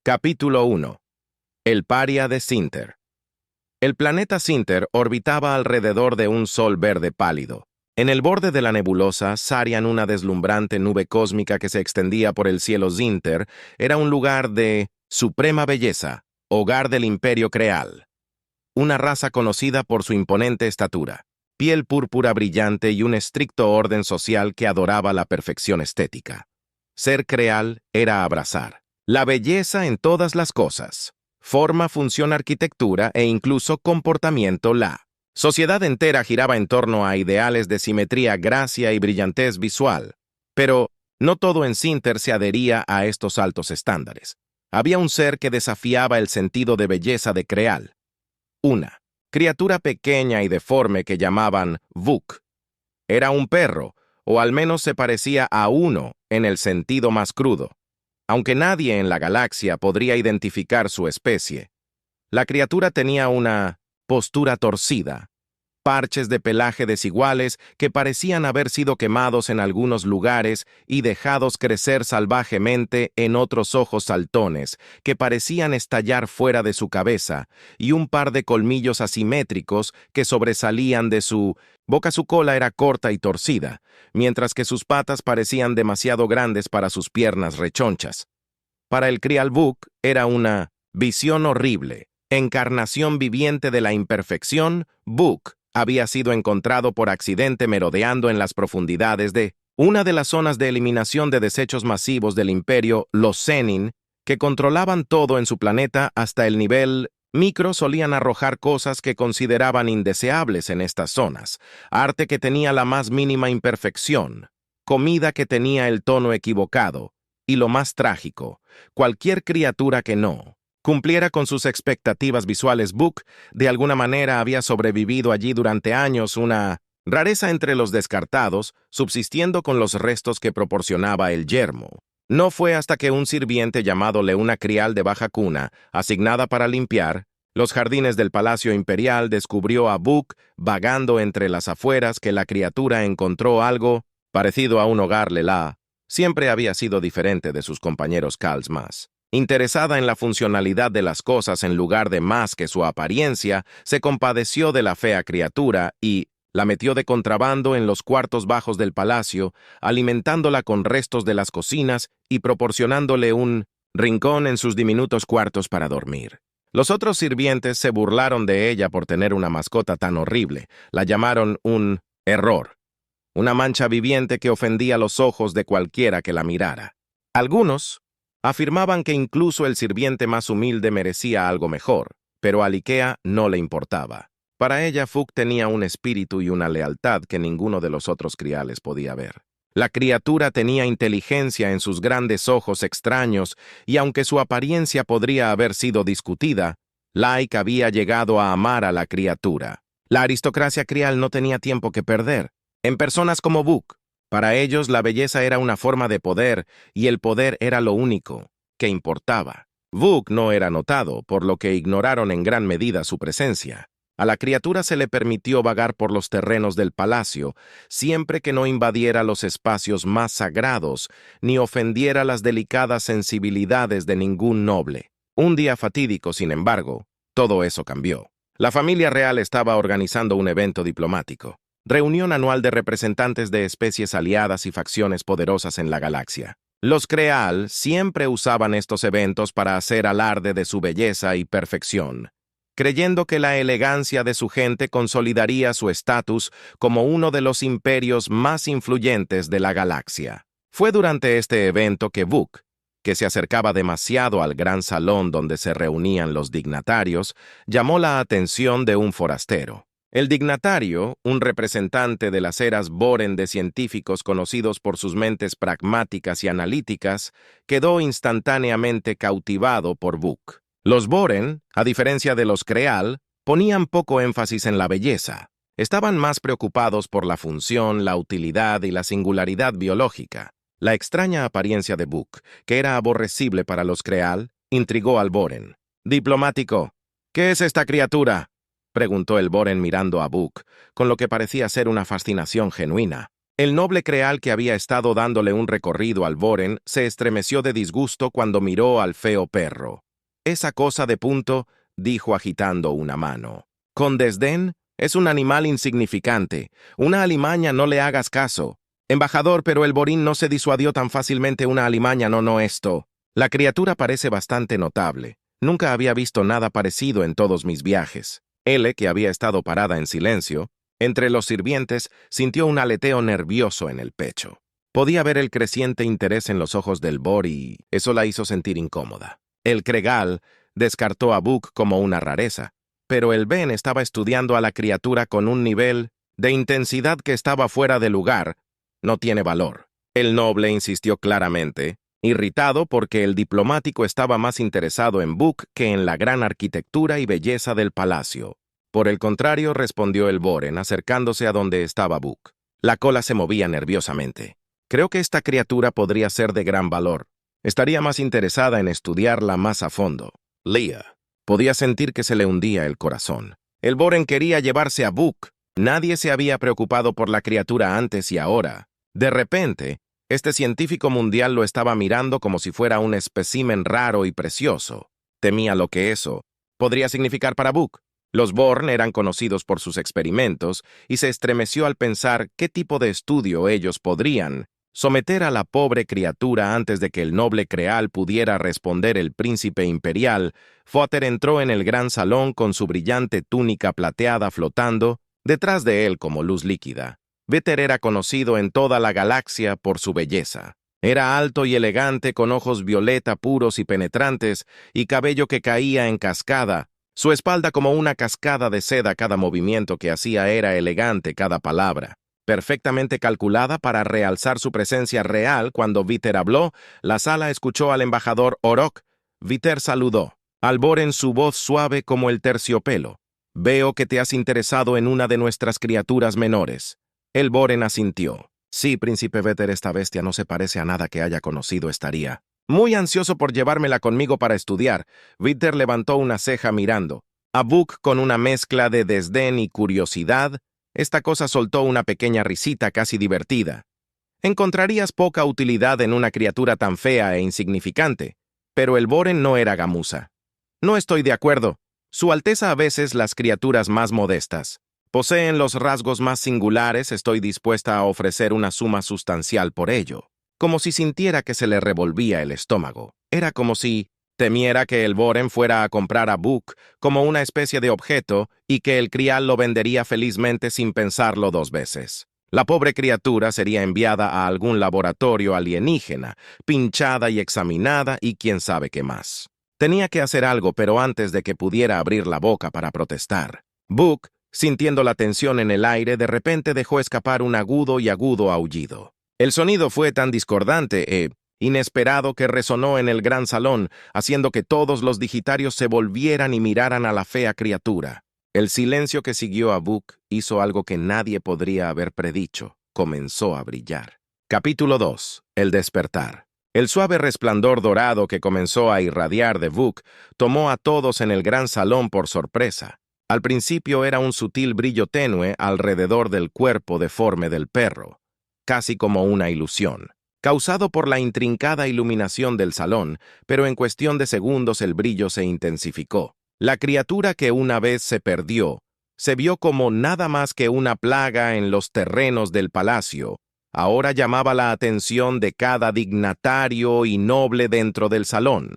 Capítulo 1. El paria de Sinter. El planeta Sinter orbitaba alrededor de un sol verde pálido. En el borde de la nebulosa, Sarian, una deslumbrante nube cósmica que se extendía por el cielo Sinter, era un lugar de suprema belleza, hogar del imperio Creal. Una raza conocida por su imponente estatura, piel púrpura brillante y un estricto orden social que adoraba la perfección estética. Ser Creal era abrazar la belleza en todas las cosas, forma, función, arquitectura e incluso comportamiento. La sociedad entera giraba en torno a ideales de simetría, gracia y brillantez visual. Pero no todo en Sinter se adhería a estos altos estándares. Había un ser que desafiaba el sentido de belleza de Creal. Una criatura pequeña y deforme que llamaban Vuk. Era un perro, o al menos se parecía a uno en el sentido más crudo. Aunque nadie en la galaxia podría identificar su especie, la criatura tenía una postura torcida, parches de pelaje desiguales que parecían haber sido quemados en algunos lugares y dejados crecer salvajemente en otros, ojos saltones que parecían estallar fuera de su cabeza, y un par de colmillos asimétricos que sobresalían de su boca. Su cola era corta y torcida, mientras que sus patas parecían demasiado grandes para sus piernas rechonchas. Para el Crial Vuk era una visión horrible, encarnación viviente de la imperfección. Vuk había sido encontrado por accidente merodeando en las profundidades de una de las zonas de eliminación de desechos masivos del imperio, los Zenin, que controlaban todo en su planeta hasta el nivel micro. Solían arrojar cosas que consideraban indeseables en estas zonas, arte que tenía la más mínima imperfección, comida que tenía el tono equivocado, y lo más trágico, cualquier criatura que no cumpliera con sus expectativas visuales. Vuk, de alguna manera, había sobrevivido allí durante años, una rareza entre los descartados, subsistiendo con los restos que proporcionaba el yermo. No fue hasta que un sirviente llamado Leuna Crial de baja cuna, asignada para limpiar los jardines del Palacio Imperial, descubrió a Vuk vagando entre las afueras, que la criatura encontró algo parecido a un hogar. Lela siempre había sido diferente de sus compañeros Khals, más interesada en la funcionalidad de las cosas en lugar de más que su apariencia. Se compadeció de la fea criatura y la metió de contrabando en los cuartos bajos del palacio, alimentándola con restos de las cocinas y proporcionándole un rincón en sus diminutos cuartos para dormir. Los otros sirvientes se burlaron de ella por tener una mascota tan horrible. La llamaron un error, una mancha viviente que ofendía los ojos de cualquiera que la mirara. Algunos afirmaban que incluso el sirviente más humilde merecía algo mejor, pero a Likea no le importaba. Para ella, Vuk tenía un espíritu y una lealtad que ninguno de los otros criales podía ver. La criatura tenía inteligencia en sus grandes ojos extraños, y aunque su apariencia podría haber sido discutida, Laik había llegado a amar a la criatura. La aristocracia crial no tenía tiempo que perder en personas como Vuk. Para ellos, la belleza era una forma de poder, y el poder era lo único que importaba. Vuk no era notado, por lo que ignoraron en gran medida su presencia. A la criatura se le permitió vagar por los terrenos del palacio, siempre que no invadiera los espacios más sagrados, ni ofendiera las delicadas sensibilidades de ningún noble. Un día fatídico, sin embargo, todo eso cambió. La familia real estaba organizando un evento diplomático. Reunión anual de representantes de especies aliadas y facciones poderosas en la galaxia. Los Creal siempre usaban estos eventos para hacer alarde de su belleza y perfección, creyendo que la elegancia de su gente consolidaría su estatus como uno de los imperios más influyentes de la galaxia. Fue durante este evento que Vuk, que se acercaba demasiado al gran salón donde se reunían los dignatarios, llamó la atención de un forastero. El dignatario, un representante de las eras Boren de científicos conocidos por sus mentes pragmáticas y analíticas, quedó instantáneamente cautivado por Vuk. Los Boren, a diferencia de los Creal, ponían poco énfasis en la belleza. Estaban más preocupados por la función, la utilidad y la singularidad biológica. La extraña apariencia de Vuk, que era aborrecible para los Creal, intrigó al Boren. «Diplomático, ¿qué es esta criatura?», preguntó el Boren mirando a Vuk, con lo que parecía ser una fascinación genuina. El noble creal que había estado dándole un recorrido al Boren se estremeció de disgusto cuando miró al feo perro. «Esa cosa de punto», dijo agitando una mano. «Con desdén, es un animal insignificante. Una alimaña, no le hagas caso. Embajador, pero el borín no se disuadió tan fácilmente una alimaña, no esto. La criatura parece bastante notable. Nunca había visto nada parecido en todos mis viajes». L, que había estado parada en silencio, entre los sirvientes, sintió un aleteo nervioso en el pecho. Podía ver el creciente interés en los ojos del Bor y eso la hizo sentir incómoda. El Cregal descartó a Book como una rareza, pero el Ben estaba estudiando a la criatura con un nivel de intensidad que estaba fuera de lugar. «No tiene valor». El noble insistió claramente, irritado porque el diplomático estaba más interesado en Book que en la gran arquitectura y belleza del palacio. «Por el contrario», respondió el Boren, acercándose a donde estaba Book. La cola se movía nerviosamente. «Creo que esta criatura podría ser de gran valor. Estaría más interesada en estudiarla más a fondo». Leah podía sentir que se le hundía el corazón. El Boren quería llevarse a Book. Nadie se había preocupado por la criatura antes y ahora. De repente, este científico mundial lo estaba mirando como si fuera un espécimen raro y precioso. Temía lo que eso podría significar para Book. Los Born eran conocidos por sus experimentos y se estremeció al pensar qué tipo de estudio ellos podrían someter a la pobre criatura antes de que el noble creal pudiera responder. El príncipe imperial, Fotter, entró en el gran salón con su brillante túnica plateada flotando detrás de él como luz líquida. Vetter era conocido en toda la galaxia por su belleza. Era alto y elegante, con ojos violeta puros y penetrantes y cabello que caía en cascada. Su espalda como una cascada de seda, cada movimiento que hacía era elegante, cada palabra perfectamente calculada para realzar su presencia real. Cuando Vetter habló, la sala escuchó al embajador Orok. Vetter saludó. Al Boren, su voz suave como el terciopelo. «Veo que te has interesado en una de nuestras criaturas menores». El Boren asintió. «Sí, príncipe Vetter, esta bestia no se parece a nada que haya conocido. Estaría muy ansioso por llevármela conmigo para estudiar». Vetter levantó una ceja mirando a Book con una mezcla de desdén y curiosidad. Esta cosa soltó una pequeña risita casi divertida. «Encontrarías poca utilidad en una criatura tan fea e insignificante». Pero el Boren no era gamuza. «No estoy de acuerdo. Su Alteza, a veces las criaturas más modestas poseen los rasgos más singulares. Estoy dispuesta a ofrecer una suma sustancial por ello». Como si sintiera que se le revolvía el estómago. Era como si temiera que el Boren fuera a comprar a Book como una especie de objeto y que el crial lo vendería felizmente sin pensarlo dos veces. La pobre criatura sería enviada a algún laboratorio alienígena, pinchada y examinada y quién sabe qué más. Tenía que hacer algo, pero antes de que pudiera abrir la boca para protestar, Book, sintiendo la tensión en el aire, de repente dejó escapar un agudo aullido. El sonido fue tan discordante inesperado que resonó en el gran salón, haciendo que todos los digitarios se volvieran y miraran a la fea criatura. El silencio que siguió a Book hizo algo que nadie podría haber predicho. Comenzó a brillar. Capítulo 2. El despertar. El suave resplandor dorado que comenzó a irradiar de Book tomó a todos en el gran salón por sorpresa. Al principio era un sutil brillo tenue alrededor del cuerpo deforme del perro, casi como una ilusión, causado por la intrincada iluminación del salón, pero en cuestión de segundos el brillo se intensificó. La criatura que una vez se perdió se vio como nada más que una plaga en los terrenos del palacio. Ahora llamaba la atención de cada dignatario y noble dentro del salón.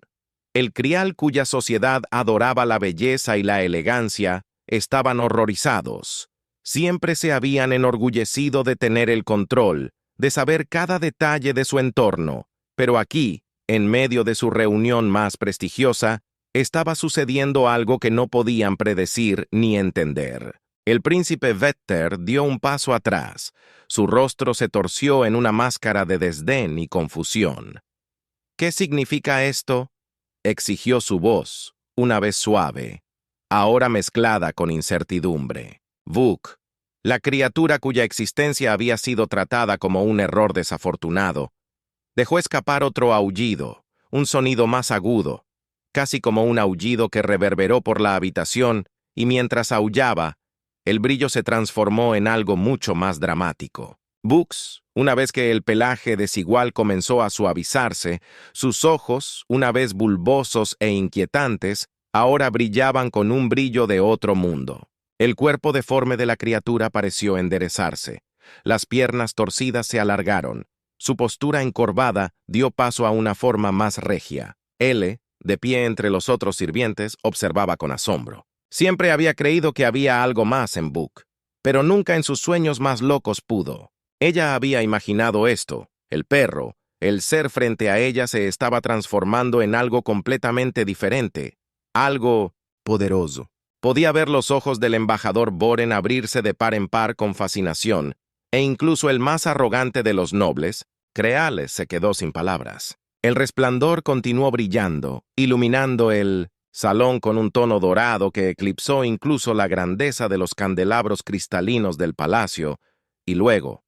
El crial, cuya sociedad adoraba la belleza y la elegancia, estaban horrorizados. Siempre se habían enorgullecido de tener el control, de saber cada detalle de su entorno, pero aquí, en medio de su reunión más prestigiosa, estaba sucediendo algo que no podían predecir ni entender. El príncipe Vetter dio un paso atrás. Su rostro se torció en una máscara de desdén y confusión. «¿Qué significa esto?», exigió su voz, una vez suave, ahora mezclada con incertidumbre. Book, la criatura cuya existencia había sido tratada como un error desafortunado, dejó escapar otro aullido, un sonido más agudo, casi como un aullido que reverberó por la habitación, y mientras aullaba, el brillo se transformó en algo mucho más dramático. Bux, una vez que el pelaje desigual comenzó a suavizarse, sus ojos, una vez bulbosos e inquietantes, ahora brillaban con un brillo de otro mundo. El cuerpo deforme de la criatura pareció enderezarse. Las piernas torcidas se alargaron. Su postura encorvada dio paso a una forma más regia. L, de pie entre los otros sirvientes, observaba con asombro. Siempre había creído que había algo más en Buk, pero nunca en sus sueños más locos pudo. Ella había imaginado esto. El perro, el ser frente a ella se estaba transformando en algo completamente diferente, algo poderoso. Podía ver los ojos del embajador Boren abrirse de par en par con fascinación, e incluso el más arrogante de los nobles, Creales, se quedó sin palabras. El resplandor continuó brillando, iluminando el salón con un tono dorado que eclipsó incluso la grandeza de los candelabros cristalinos del palacio, y luego,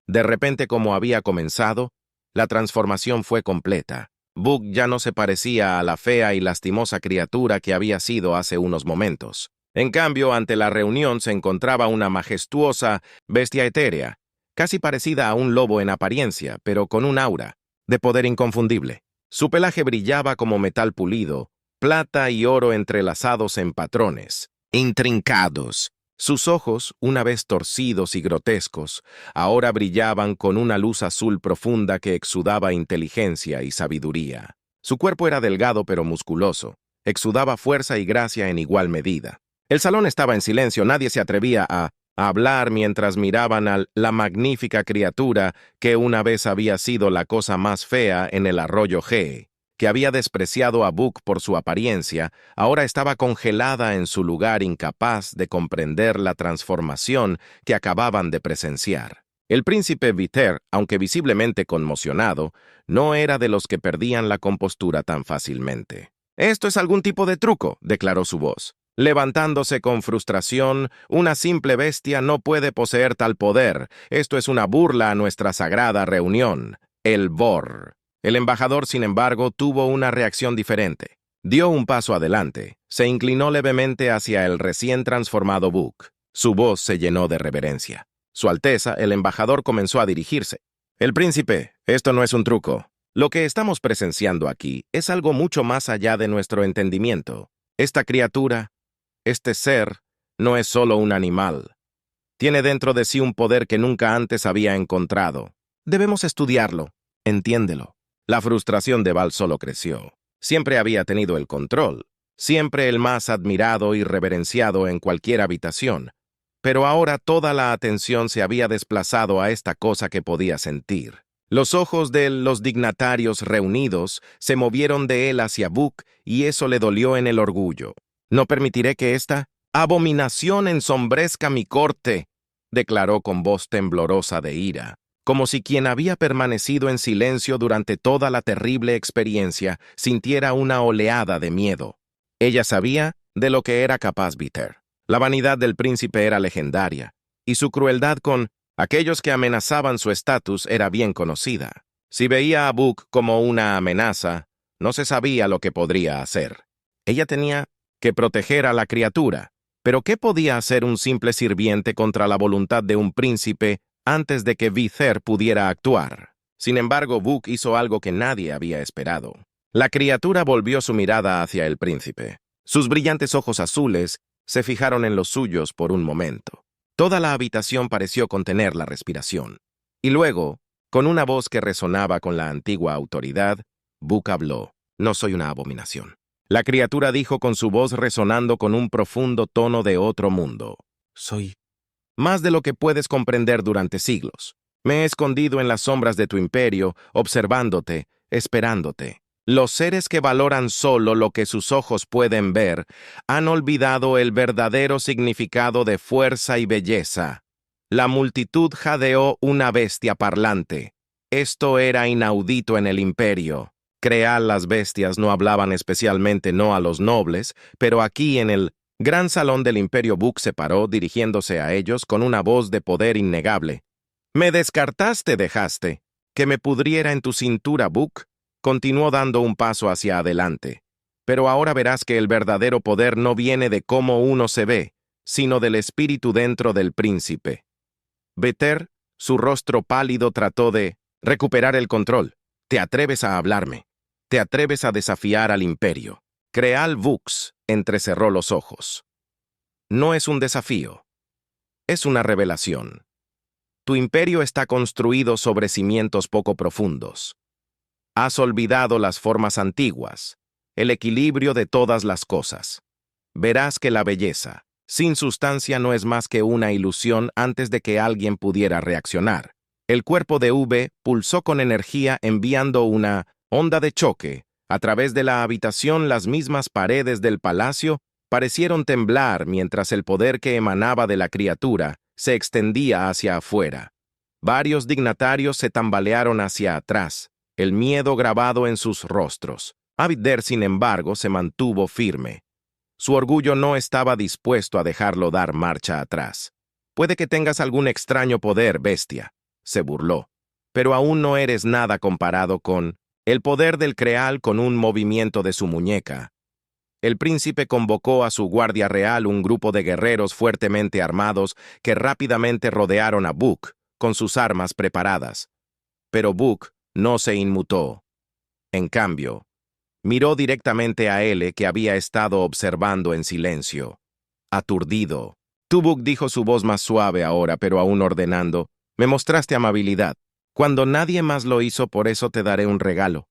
de repente como había comenzado, la transformación fue completa. Buk ya no se parecía a la fea y lastimosa criatura que había sido hace unos momentos. En cambio, ante la reunión se encontraba una majestuosa bestia etérea, casi parecida a un lobo en apariencia, pero con un aura de poder inconfundible. Su pelaje brillaba como metal pulido, plata y oro entrelazados en patrones intrincados. Sus ojos, una vez torcidos y grotescos, ahora brillaban con una luz azul profunda que exudaba inteligencia y sabiduría. Su cuerpo era delgado pero musculoso, exudaba fuerza y gracia en igual medida. El salón estaba en silencio, nadie se atrevía a hablar mientras miraban a la magnífica criatura que una vez había sido la cosa más fea en el arroyo G, que había despreciado a Buk por su apariencia, ahora estaba congelada en su lugar, incapaz de comprender la transformación que acababan de presenciar. El príncipe Viter, aunque visiblemente conmocionado, no era de los que perdían la compostura tan fácilmente. «Esto es algún tipo de truco», declaró su voz. Levantándose con frustración, «una simple bestia no puede poseer tal poder. Esto es una burla a nuestra sagrada reunión, el Bor». El embajador, sin embargo, tuvo una reacción diferente. Dio un paso adelante, se inclinó levemente hacia el recién transformado Buk. Su voz se llenó de reverencia. Su Alteza, el embajador, comenzó a dirigirse. «El príncipe, esto no es un truco. Lo que estamos presenciando aquí es algo mucho más allá de nuestro entendimiento. Esta criatura, este ser, no es solo un animal. Tiene dentro de sí un poder que nunca antes había encontrado. Debemos estudiarlo. Entiéndelo». La frustración de Val solo creció. Siempre había tenido el control, siempre el más admirado y reverenciado en cualquier habitación, pero ahora toda la atención se había desplazado a esta cosa que podía sentir. Los ojos de los dignatarios reunidos se movieron de él hacia Buk y eso le dolió en el orgullo. «No permitiré que esta abominación ensombrezca mi corte», declaró con voz temblorosa de ira, como si quien había permanecido en silencio durante toda la terrible experiencia sintiera una oleada de miedo. Ella sabía de lo que era capaz Viter. La vanidad del príncipe era legendaria, y su crueldad con aquellos que amenazaban su estatus era bien conocida. Si veía a Buk como una amenaza, no se sabía lo que podría hacer. Ella tenía que proteger a la criatura, pero ¿qué podía hacer un simple sirviente contra la voluntad de un príncipe antes de que Viter pudiera actuar? Sin embargo, Buk hizo algo que nadie había esperado. La criatura volvió su mirada hacia el príncipe. Sus brillantes ojos azules se fijaron en los suyos por un momento. Toda la habitación pareció contener la respiración. Y luego, con una voz que resonaba con la antigua autoridad, Buk habló. «No soy una abominación». La criatura dijo con su voz resonando con un profundo tono de otro mundo. «Soy más de lo que puedes comprender durante siglos. Me he escondido en las sombras de tu imperio, observándote, esperándote. Los seres que valoran solo lo que sus ojos pueden ver han olvidado el verdadero significado de fuerza y belleza. La multitud jadeó una bestia parlante. Esto era inaudito en el imperio. Las bestias no hablaban especialmente no a los nobles, pero aquí en el gran salón del imperio Buk se paró dirigiéndose a ellos con una voz de poder innegable. «Me descartaste, dejaste. Que me pudriera en tu cintura, Buk». Continuó dando un paso hacia adelante. «Pero ahora verás que el verdadero poder no viene de cómo uno se ve, sino del espíritu dentro del príncipe». Viter Su rostro pálido trató de recuperar el control. «Te atreves a hablarme. Te atreves a desafiar al imperio». Creal Vux entrecerró los ojos. «No es un desafío. Es una revelación. Tu imperio está construido sobre cimientos poco profundos. Has olvidado las formas antiguas, el equilibrio de todas las cosas. Verás que la belleza, sin sustancia, no es más que una ilusión antes de que alguien pudiera reaccionar». El cuerpo de V pulsó con energía enviando una onda de choque. A través de la habitación, las mismas paredes del palacio parecieron temblar mientras el poder que emanaba de la criatura se extendía hacia afuera. Varios dignatarios se tambalearon hacia atrás, el miedo grabado en sus rostros. Abder, sin embargo, se mantuvo firme. Su orgullo no estaba dispuesto a dejarlo dar marcha atrás. «Puede que tengas algún extraño poder, bestia», se burló, «pero aún no eres nada comparado con el poder del Creal con un movimiento de su muñeca». El príncipe convocó a su guardia real, un grupo de guerreros fuertemente armados que rápidamente rodearon a Buk con sus armas preparadas. Pero Buk no se inmutó. En cambio, miró directamente a L, que había estado observando en silencio. Aturdido, Tubuk dijo, su voz más suave ahora, pero aún ordenando: «Me mostraste amabilidad. Cuando nadie más lo hizo, por eso te daré un regalo».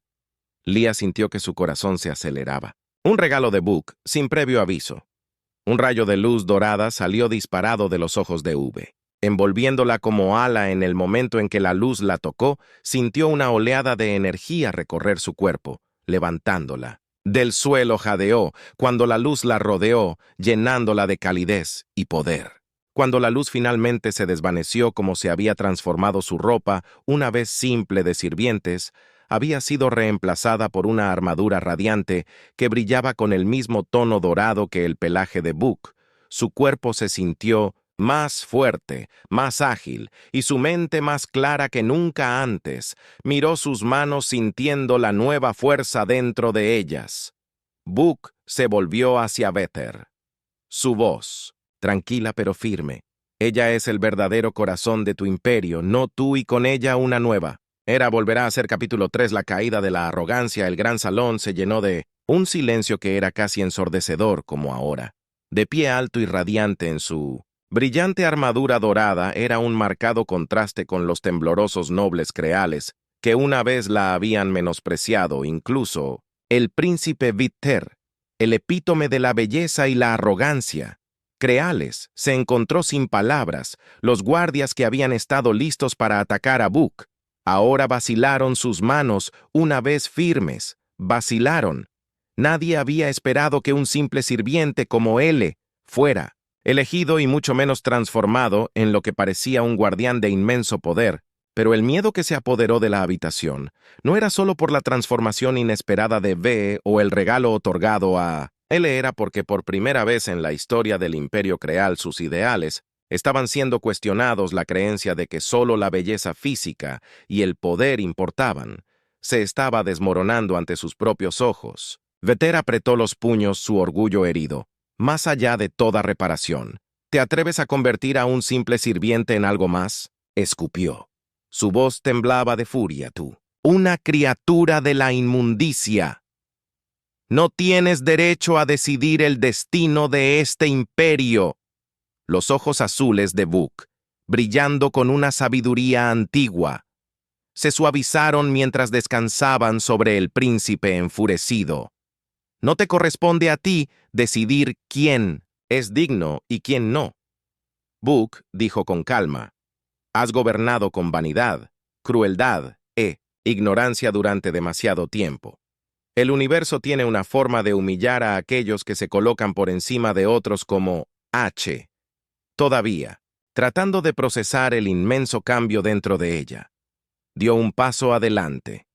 Lia sintió que su corazón se aceleraba. Un regalo de Buk, sin previo aviso. Un rayo de luz dorada salió disparado de los ojos de V. Envolviéndola como ala, en el momento en que la luz la tocó, sintió una oleada de energía recorrer su cuerpo, levantándola. Del suelo jadeó cuando la luz la rodeó, llenándola de calidez y poder. Cuando la luz finalmente se desvaneció, como se había transformado su ropa, una vez simple de sirvientes, había sido reemplazada por una armadura radiante que brillaba con el mismo tono dorado que el pelaje de Buk. Su cuerpo se sintió más fuerte, más ágil, y su mente más clara que nunca antes. Miró sus manos sintiendo la nueva fuerza dentro de ellas. Buk se volvió hacia Veter. Su voz, tranquila pero firme: «Ella es el verdadero corazón de tu imperio, no tú, y con ella una nueva». Era volverá a ser capítulo 3, la caída de la arrogancia. El gran salón se llenó de un silencio que era casi ensordecedor como ahora. De pie alto y radiante en su brillante armadura dorada, era un marcado contraste con los temblorosos nobles creales que una vez la habían menospreciado, incluso el príncipe Viter, el epítome de la belleza y la arrogancia. Creales se encontró sin palabras. Los guardias que habían estado listos para atacar a Buk ahora vacilaron sus manos, una vez firmes. Vacilaron. Nadie había esperado que un simple sirviente como L fuera elegido y mucho menos transformado en lo que parecía un guardián de inmenso poder. Pero el miedo que se apoderó de la habitación no era solo por la transformación inesperada de V o el regalo otorgado a L, era porque por primera vez en la historia del Imperio Creal sus ideales estaban siendo cuestionados. La creencia de que solo la belleza física y el poder importaban se estaba desmoronando ante sus propios ojos. Veter apretó los puños, su orgullo herido. «Más allá de toda reparación, ¿te atreves a convertir a un simple sirviente en algo más?», escupió. Su voz temblaba de furia. «Tú, una criatura de la inmundicia. No tienes derecho a decidir el destino de este imperio». Los ojos azules de Buk, brillando con una sabiduría antigua, se suavizaron mientras descansaban sobre el príncipe enfurecido. «No te corresponde a ti decidir quién es digno y quién no». Buk dijo con calma: «Has gobernado con vanidad, crueldad e ignorancia durante demasiado tiempo. El universo tiene una forma de humillar a aquellos que se colocan por encima de otros como H». Todavía, tratando de procesar el inmenso cambio dentro de ella, dio un paso adelante.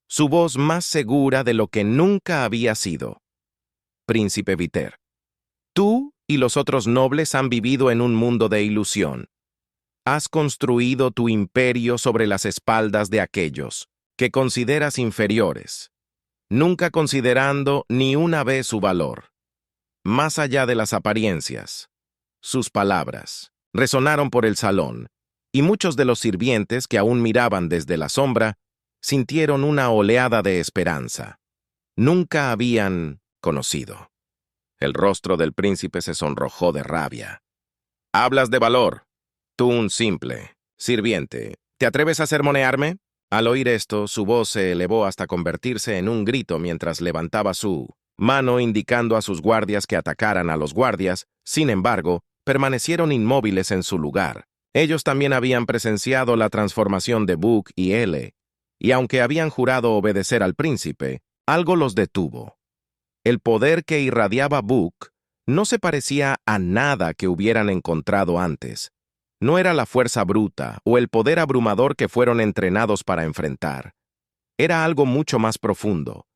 Su voz más segura de lo que nunca había sido: «Príncipe Viter, tú y los otros nobles han vivido en un mundo de ilusión. Has construido tu imperio sobre las espaldas de aquellos que consideras inferiores, nunca considerando ni una vez su valor. Más allá de las apariencias». Sus palabras resonaron por el salón, y muchos de los sirvientes que aún miraban desde la sombra sintieron una oleada de esperanza. Nunca habían conocido. El rostro del príncipe se sonrojó de rabia. «Hablas de valor. Tú, un simple sirviente. ¿Te atreves a sermonearme?» Al oír esto, su voz se elevó hasta convertirse en un grito mientras levantaba su mano indicando a sus guardias que atacaran a los guardias. Sin embargo, permanecieron inmóviles en su lugar. Ellos también habían presenciado la transformación de Book y L, y aunque habían jurado obedecer al príncipe, algo los detuvo. El poder que irradiaba Book no se parecía a nada que hubieran encontrado antes. No era la fuerza bruta o el poder abrumador que fueron entrenados para enfrentar. Era algo mucho más profundo,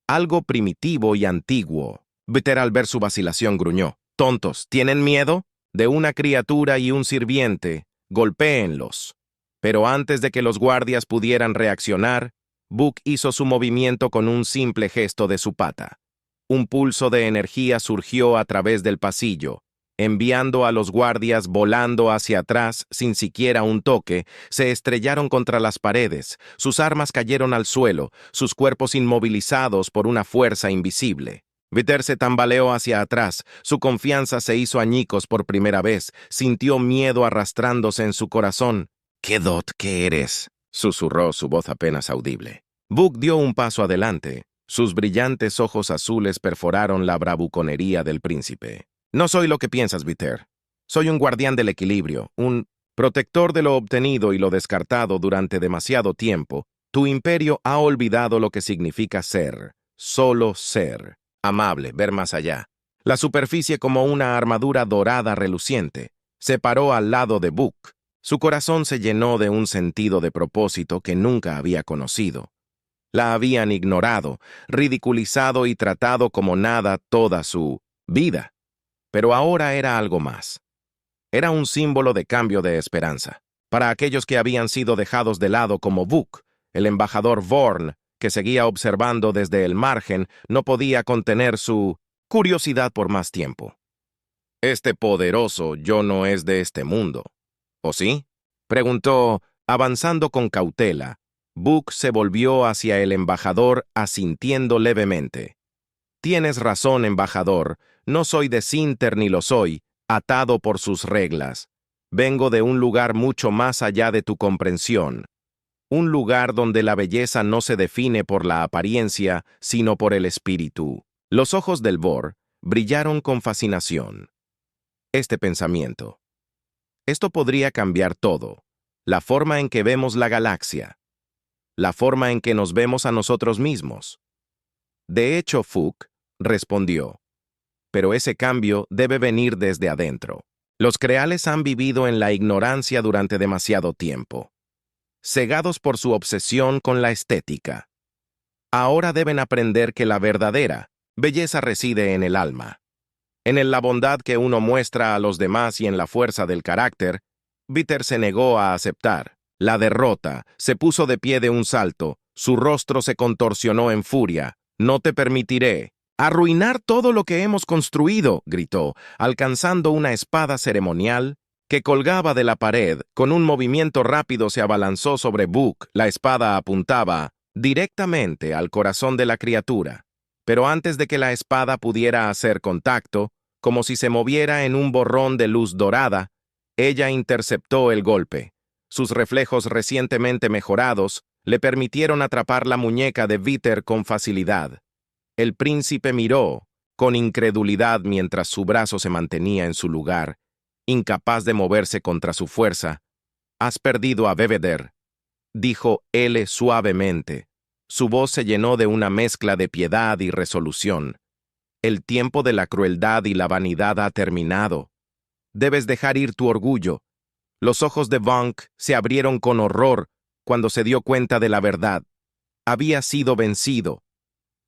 algo primitivo y antiguo. Viter, al ver su vacilación, gruñó. «Tontos, ¿tienen miedo? De una criatura y un sirviente, golpéenlos». Pero antes de que los guardias pudieran reaccionar, Book hizo su movimiento con un simple gesto de su pata. Un pulso de energía surgió a través del pasillo, enviando a los guardias volando hacia atrás sin siquiera un toque. Se estrellaron contra las paredes, sus armas cayeron al suelo, sus cuerpos inmovilizados por una fuerza invisible. Viter se tambaleó hacia atrás, su confianza se hizo añicos por primera vez, sintió miedo arrastrándose en su corazón. «¿Qué dot que eres?», susurró, su voz apenas audible. Book dio un paso adelante. Sus brillantes ojos azules perforaron la bravuconería del príncipe. «No soy lo que piensas, Viter. Soy un guardián del equilibrio, un protector de lo obtenido y lo descartado durante demasiado tiempo. Tu imperio ha olvidado lo que significa ser, solo ser, amable, ver más allá». La superficie, como una armadura dorada reluciente, se paró al lado de Book. Su corazón se llenó de un sentido de propósito que nunca había conocido. La habían ignorado, ridiculizado y tratado como nada toda su vida. Pero ahora era algo más. Era un símbolo de cambio de esperanza. Para aquellos que habían sido dejados de lado como Book, el embajador Vorn, que seguía observando desde el margen, no podía contener su curiosidad por más tiempo. «Este poderoso yo no es de este mundo, ¿o sí?», preguntó, avanzando con cautela. Book se volvió hacia el embajador asintiendo levemente. «Tienes razón, embajador. No soy de Cinter ni lo soy, atado por sus reglas. Vengo de un lugar mucho más allá de tu comprensión. Un lugar donde la belleza no se define por la apariencia, sino por el espíritu». Los ojos del Vor brillaron con fascinación. Este pensamiento. Esto podría cambiar todo. La forma en que vemos la galaxia. La forma en que nos vemos a nosotros mismos. «De hecho, Fook», respondió, «pero ese cambio debe venir desde adentro. Los creales han vivido en la ignorancia durante demasiado tiempo, cegados por su obsesión con la estética. Ahora deben aprender que la verdadera belleza reside en el alma, en la bondad que uno muestra a los demás y en la fuerza del carácter». Viter se negó a aceptar la derrota, se puso de pie de un salto, su rostro se contorsionó en furia. «No te permitiré arruinar todo lo que hemos construido», gritó, alcanzando una espada ceremonial que colgaba de la pared. Con un movimiento rápido se abalanzó sobre Book. La espada apuntaba directamente al corazón de la criatura. Pero antes de que la espada pudiera hacer contacto, como si se moviera en un borrón de luz dorada, ella interceptó el golpe. Sus reflejos recientemente mejorados le permitieron atrapar la muñeca de Viter con facilidad. El príncipe miró con incredulidad mientras su brazo se mantenía en su lugar, incapaz de moverse contra su fuerza. «Has perdido a Belvedere», dijo él suavemente. Su voz se llenó de una mezcla de piedad y resolución. «El tiempo de la crueldad y la vanidad ha terminado. Debes dejar ir tu orgullo». Los ojos de Vonk se abrieron con horror cuando se dio cuenta de la verdad. Había sido vencido,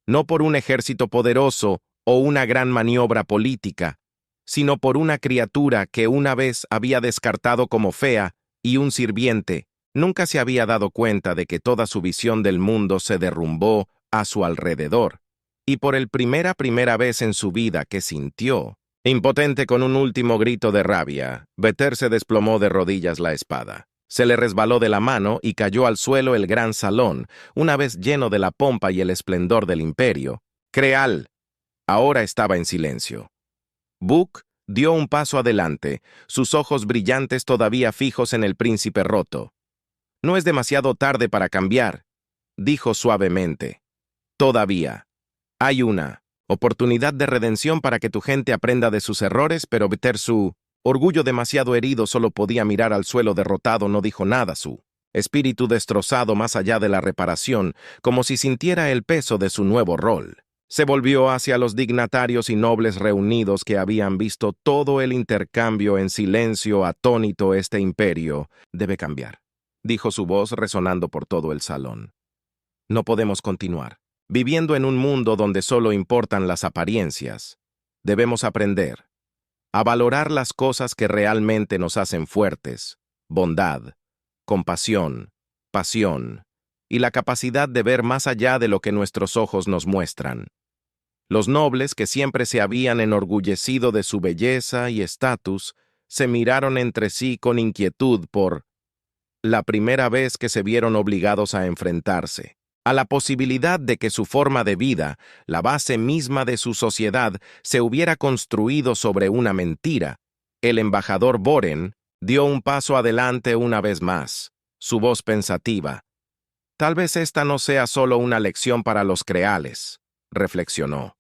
no por un ejército poderoso o una gran maniobra política, sino por una criatura que una vez había descartado como fea y un sirviente. Nunca se había dado cuenta de que toda su visión del mundo se derrumbó a su alrededor, y por primera vez en su vida que sintió. Impotente, con un último grito de rabia, Viter se desplomó de rodillas la espada. Se le resbaló de la mano y cayó al suelo el gran salón, una vez lleno de la pompa y el esplendor del imperio. Creal ahora estaba en silencio. Book dio un paso adelante, sus ojos brillantes todavía fijos en el príncipe roto. «No es demasiado tarde para cambiar», dijo suavemente. «Todavía. Hay una oportunidad de redención para que tu gente aprenda de sus errores, pero Beter, su orgullo demasiado herido, solo podía mirar al suelo derrotado, no dijo nada. Su espíritu destrozado más allá de la reparación, como si sintiera el peso de su nuevo rol. Se volvió hacia los dignatarios y nobles reunidos que habían visto todo el intercambio en silencio atónito. «Este imperio debe cambiar», dijo su voz resonando por todo el salón. «No podemos continuar viviendo en un mundo donde solo importan las apariencias. Debemos aprender a valorar las cosas que realmente nos hacen fuertes: bondad, compasión, pasión y la capacidad de ver más allá de lo que nuestros ojos nos muestran». Los nobles, que siempre se habían enorgullecido de su belleza y estatus, se miraron entre sí con inquietud por la primera vez que se vieron obligados a enfrentarse a la posibilidad de que su forma de vida, la base misma de su sociedad, se hubiera construido sobre una mentira. El embajador Boren dio un paso adelante una vez más, su voz pensativa. «Tal vez esta no sea solo una lección para los creales», reflexionó.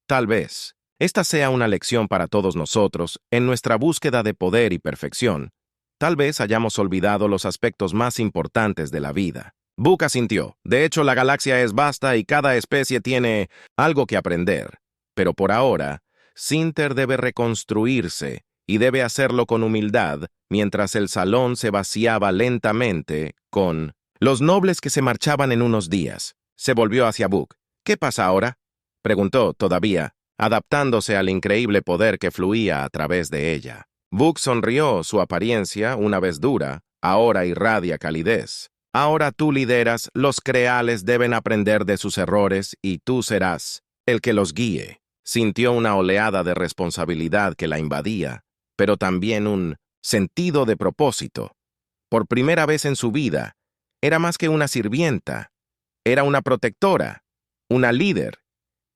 «Tal vez esta sea una lección para todos nosotros en nuestra búsqueda de poder y perfección. Tal vez hayamos olvidado los aspectos más importantes de la vida». Book asintió. «De hecho, la galaxia es vasta y cada especie tiene algo que aprender. Pero por ahora, Cinter debe reconstruirse y debe hacerlo con humildad», mientras el salón se vaciaba lentamente con los nobles que se marchaban en unos días. Se volvió hacia Book. «¿Qué pasa ahora?», preguntó, todavía adaptándose al increíble poder que fluía a través de ella. Book sonrió, su apariencia, una vez dura, ahora irradia calidez. «Ahora tú lideras, los creales deben aprender de sus errores y tú serás el que los guíe». Sintió una oleada de responsabilidad que la invadía, pero también un sentido de propósito. Por primera vez en su vida, era más que una sirvienta, era una protectora, una líder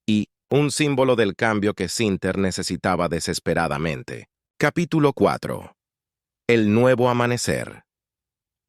y un símbolo del cambio que Cinter necesitaba desesperadamente. Capítulo 4. El nuevo amanecer.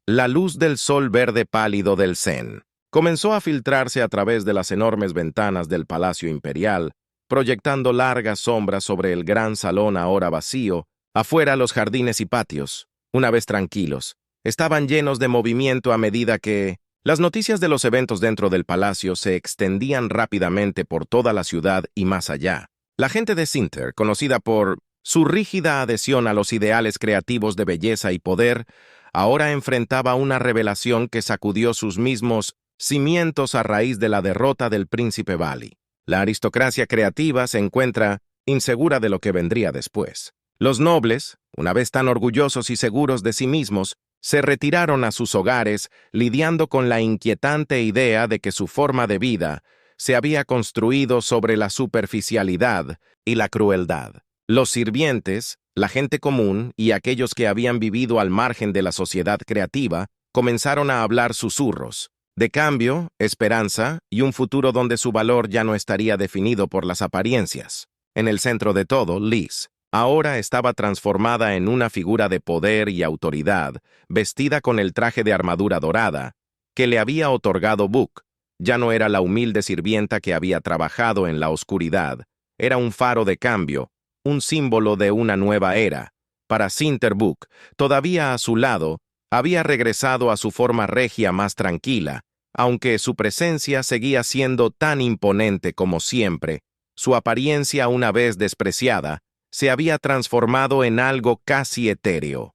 La luz del sol verde pálido del Zen comenzó a filtrarse a través de las enormes ventanas del Palacio Imperial, proyectando largas sombras sobre el gran salón ahora vacío. Afuera, los jardines y patios, una vez tranquilos, estaban llenos de movimiento a medida que las noticias de los eventos dentro del palacio se extendían rápidamente por toda la ciudad y más allá. La gente de Cinter, conocida por su rígida adhesión a los ideales creativos de belleza y poder, ahora enfrentaba una revelación que sacudió sus mismos cimientos a raíz de la derrota del príncipe Vali. La aristocracia creativa se encuentra insegura de lo que vendría después. Los nobles, una vez tan orgullosos y seguros de sí mismos, se retiraron a sus hogares, lidiando con la inquietante idea de que su forma de vida se había construido sobre la superficialidad y la crueldad. Los sirvientes, la gente común y aquellos que habían vivido al margen de la sociedad creativa comenzaron a hablar susurros de cambio, esperanza y un futuro donde su valor ya no estaría definido por las apariencias. En el centro de todo, Liz ahora estaba transformada en una figura de poder y autoridad, vestida con el traje de armadura dorada que le había otorgado Book. Ya no era la humilde sirvienta que había trabajado en la oscuridad, era un faro de cambio, un símbolo de una nueva era. Para Cinter, Book, todavía a su lado, había regresado a su forma regia más tranquila, aunque su presencia seguía siendo tan imponente como siempre. Su apariencia, una vez despreciada, se había transformado en algo casi etéreo.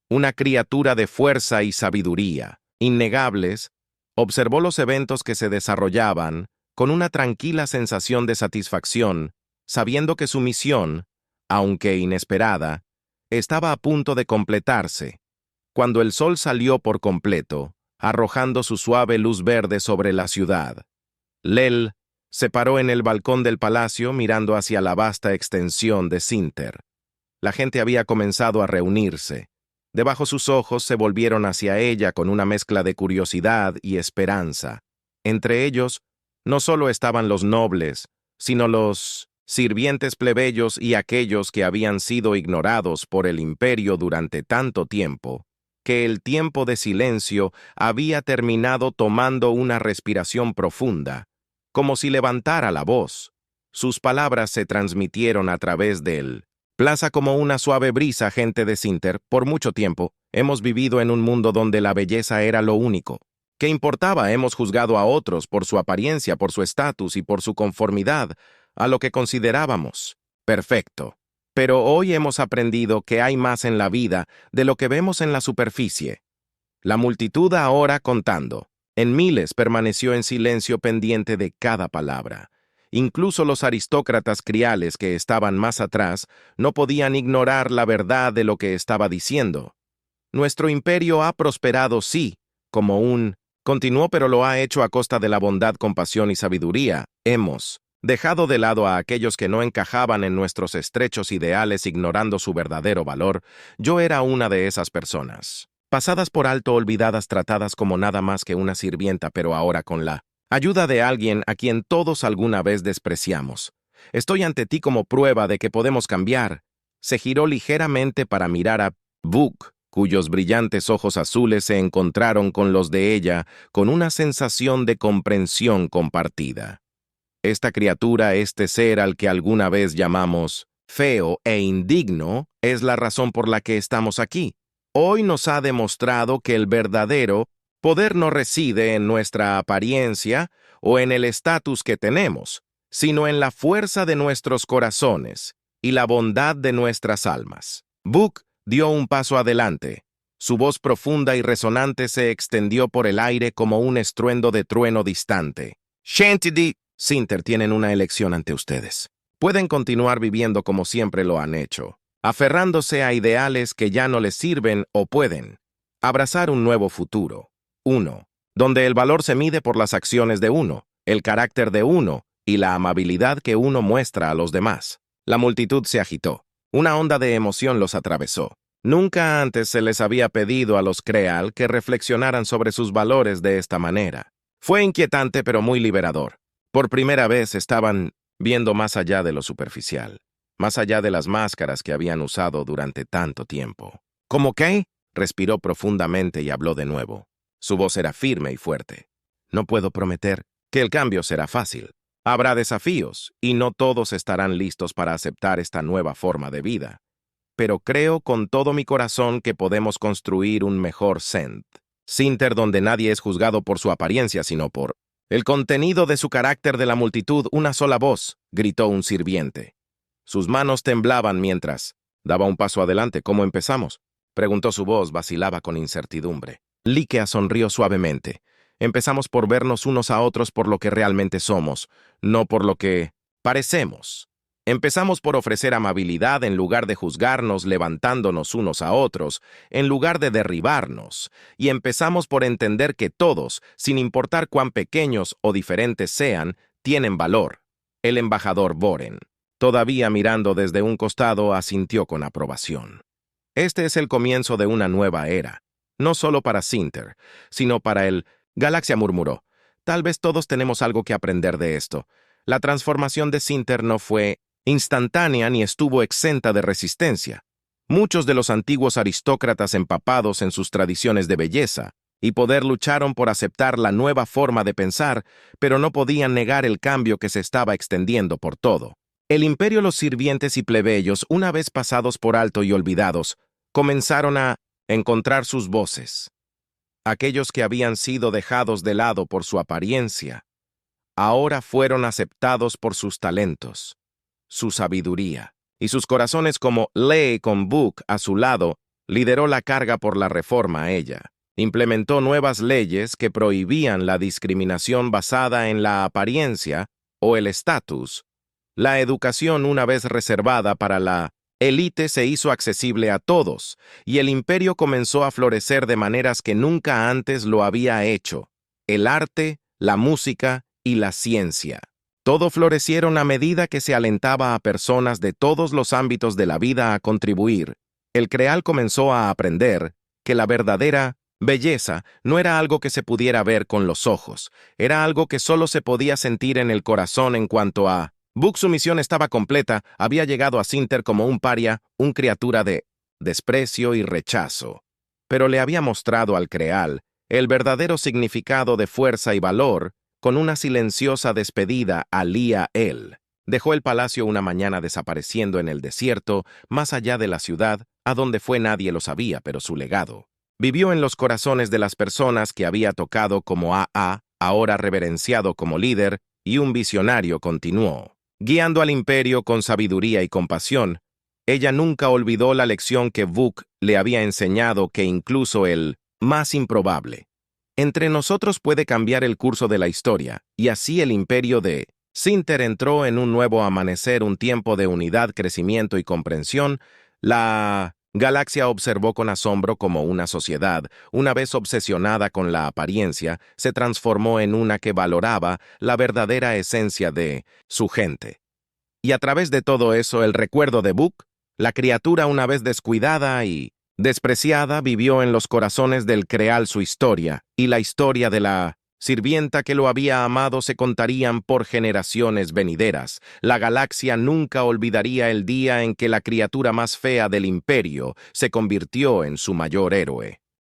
Una criatura de fuerza y sabiduría, innegables, observó los eventos que se desarrollaban con una tranquila sensación de satisfacción, sabiendo que su misión, aunque inesperada, estaba a punto de completarse. Cuando el sol salió por completo, arrojando su suave luz verde sobre la ciudad, Lel se paró en el balcón del palacio mirando hacia la vasta extensión de Cinter. La gente había comenzado a reunirse. Debajo sus ojos se volvieron hacia ella con una mezcla de curiosidad y esperanza. Entre ellos, no solo estaban los nobles, sino los sirvientes plebeyos y aquellos que habían sido ignorados por el imperio durante tanto tiempo, que el tiempo de silencio había terminado tomando una respiración profunda, como si levantara la voz. Sus palabras se transmitieron a través del plaza como una suave brisa, gente de Sinter. Por mucho tiempo, hemos vivido en un mundo donde la belleza era lo único. ¿Qué importaba? Hemos juzgado a otros por su apariencia, por su estatus y por su conformidad a lo que considerábamos perfecto. Pero hoy hemos aprendido que hay más en la vida de lo que vemos en la superficie. La multitud ahora contando, en miles permaneció en silencio pendiente de cada palabra. Incluso los aristócratas criales que estaban más atrás no podían ignorar la verdad de lo que estaba diciendo. Nuestro imperio ha prosperado, sí, continuó, pero lo ha hecho a costa de la bondad, compasión y sabiduría. Hemos dejado de lado a aquellos que no encajaban en nuestros estrechos ideales, ignorando su verdadero valor. Yo era una de esas personas. Pasadas por alto, olvidadas, tratadas como nada más que una sirvienta, pero ahora con la ayuda de alguien a quien todos alguna vez despreciamos. Estoy ante ti como prueba de que podemos cambiar. Se giró ligeramente para mirar a Book, cuyos brillantes ojos azules se encontraron con los de ella con una sensación de comprensión compartida. Esta criatura, este ser al que alguna vez llamamos feo e indigno, es la razón por la que estamos aquí. Hoy nos ha demostrado que el verdadero poder no reside en nuestra apariencia o en el estatus que tenemos, sino en la fuerza de nuestros corazones y la bondad de nuestras almas. Book dio un paso adelante. Su voz profunda y resonante se extendió por el aire como un estruendo de trueno distante. Shantidi, Sinter tienen una elección ante ustedes. Pueden continuar viviendo como siempre lo han hecho, aferrándose a ideales que ya no les sirven, o pueden abrazar un nuevo futuro. 1. Donde el valor se mide por las acciones de uno, el carácter de uno y la amabilidad que uno muestra a los demás. La multitud se agitó. Una onda de emoción los atravesó. Nunca antes se les había pedido a los Creal que reflexionaran sobre sus valores de esta manera. Fue inquietante pero muy liberador. Por primera vez estaban viendo más allá de lo superficial, más allá de las máscaras que habían usado durante tanto tiempo. ¿Cómo qué? Respiró profundamente y habló de nuevo. Su voz era firme y fuerte. No puedo prometer que el cambio será fácil. Habrá desafíos, y no todos estarán listos para aceptar esta nueva forma de vida. Pero creo con todo mi corazón que podemos construir un mejor Sinter donde nadie es juzgado por su apariencia, sino por el contenido de su carácter. De la multitud, una sola voz, gritó un sirviente. Sus manos temblaban mientras daba un paso adelante. ¿Cómo empezamos?, preguntó. Su voz vacilaba con incertidumbre. Líquea sonrió suavemente. Empezamos por vernos unos a otros por lo que realmente somos, no por lo que parecemos. Empezamos por ofrecer amabilidad en lugar de juzgarnos, levantándonos unos a otros, en lugar de derribarnos. Y empezamos por entender que todos, sin importar cuán pequeños o diferentes sean, tienen valor. El embajador Boren, todavía mirando desde un costado, asintió con aprobación. Este es el comienzo de una nueva era, no solo para Sinter, sino para el Galaxia, murmuró. Tal vez todos tenemos algo que aprender de esto. La transformación de Sinter no fue instantánea ni estuvo exenta de resistencia. Muchos de los antiguos aristócratas, empapados en sus tradiciones de belleza y poder, lucharon por aceptar la nueva forma de pensar, pero no podían negar el cambio que se estaba extendiendo por todo. El imperio, los sirvientes y plebeyos, una vez pasados por alto y olvidados, comenzaron a encontrar sus voces. Aquellos que habían sido dejados de lado por su apariencia, ahora fueron aceptados por sus talentos, su sabiduría, y sus corazones. Como Lee, con Book a su lado, lideró la carga por la reforma a ella. Implementó nuevas leyes que prohibían la discriminación basada en la apariencia o el estatus. La educación, una vez reservada para la élite, se hizo accesible a todos, y el imperio comenzó a florecer de maneras que nunca antes lo había hecho. El arte, la música y la ciencia. Todo florecieron a medida que se alentaba a personas de todos los ámbitos de la vida a contribuir. El creal comenzó a aprender que la verdadera belleza no era algo que se pudiera ver con los ojos, era algo que solo se podía sentir en el corazón. En cuanto a Book, su misión estaba completa, había llegado a Cinter como un paria, un criatura de desprecio y rechazo, pero le había mostrado al creal el verdadero significado de fuerza y valor. Con una silenciosa despedida a Lia, él dejó el palacio una mañana desapareciendo en el desierto, más allá de la ciudad. A dónde fue nadie lo sabía, pero su legado vivió en los corazones de las personas que había tocado. Como ahora reverenciado como líder y un visionario, continuó guiando al imperio con sabiduría y compasión. Ella nunca olvidó la lección que Book le había enseñado, que incluso el más improbable entre nosotros puede cambiar el curso de la historia, y así el imperio de Cinter entró en un nuevo amanecer, un tiempo de unidad, crecimiento y comprensión. La galaxia observó con asombro cómo una sociedad, una vez obsesionada con la apariencia, se transformó en una que valoraba la verdadera esencia de su gente. Y a través de todo eso, el recuerdo de Book, la criatura una vez descuidada y despreciada, vivió en los corazones del creal. Su historia y la historia de la sirvienta que lo había amado se contarían por generaciones venideras. La galaxia nunca olvidaría el día en que la criatura más fea del imperio se convirtió en su mayor héroe.